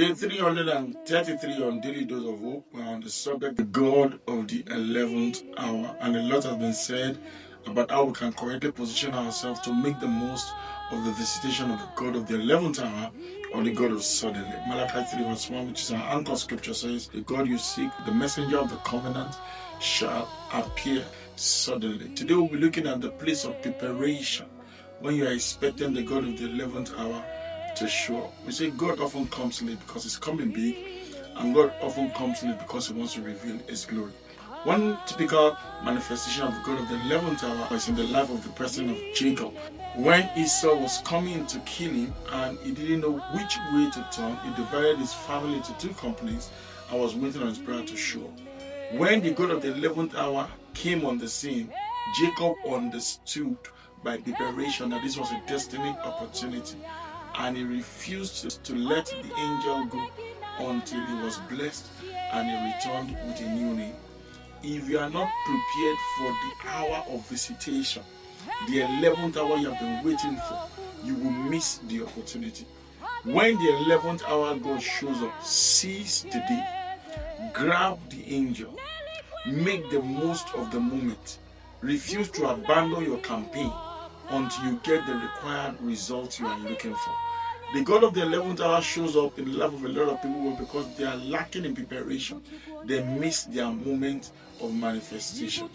Day 333 on Daily Dose of Hope. We're on the subject, the God of the 11th hour. And a lot has been said about how we can correctly position ourselves to make the most of the visitation of the God of the 11th hour or the God of suddenly. Malachi 3 verse 1, which is our anchor scripture, says, the God you seek, the messenger of the covenant, shall appear suddenly. Today we'll be looking at the place of preparation when you are expecting the God of the 11th hour to show up. We say God often comes late because He's coming big, and God often comes late because He wants to reveal His glory. One typical manifestation of the God of the 11th hour is in the life of the person of Jacob. When Esau was coming to kill him and he didn't know which way to turn, he divided his family into two companies and was waiting on his brother to show up. When the God of the 11th hour came on the scene, Jacob understood by preparation that this was a destiny opportunity, and he refused to let the angel go until he was blessed and he returned with a new name. If you are not prepared for the hour of visitation, the 11th hour you have been waiting for, you will miss the opportunity. When the 11th hour God shows up, seize the day, grab the angel, make the most of the moment. Refuse to abandon your campaign until you get the required results you are looking for. The God of the 11th hour shows up in the life of a lot of people because they are lacking in preparation. They miss their moment of manifestation.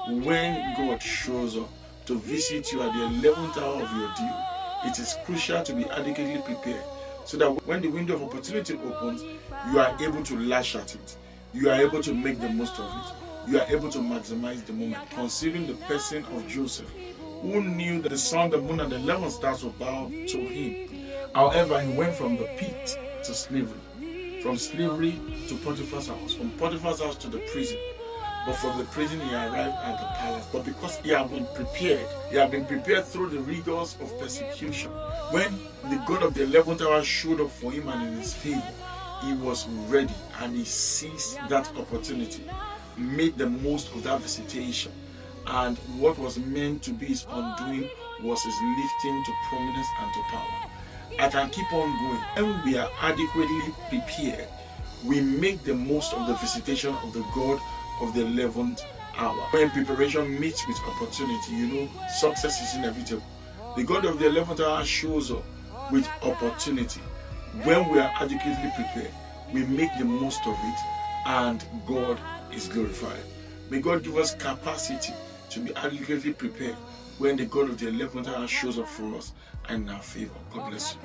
When God shows up to visit you at the 11th hour of your deal, it is crucial to be adequately prepared so that when the window of opportunity opens, you are able to lash at it. You are able to make the most of it. You are able to maximize the moment. Considering the person of Joseph, who knew that the sun, the moon, and the 11 stars would bow to him. However, he went from the pit to slavery, from slavery to Potiphar's house, from Potiphar's house to the prison. But from the prison he arrived at the palace. But because he had been prepared through the rigors of persecution. When the God of the 11th hour showed up for him and in his favor, he was ready and he seized that opportunity, made the most of that visitation. And what was meant to be his undoing was his lifting to prominence and to power. I can keep on going. When we are adequately prepared, we make the most of the visitation of the God of the 11th hour. When preparation meets with opportunity, success is inevitable. The God of the 11th hour shows up with opportunity. When we are adequately prepared, we make the most of it and God is glorified. May God give us capacity to be adequately prepared when the God of the 11th hour shows up for us and in our favor. God bless you.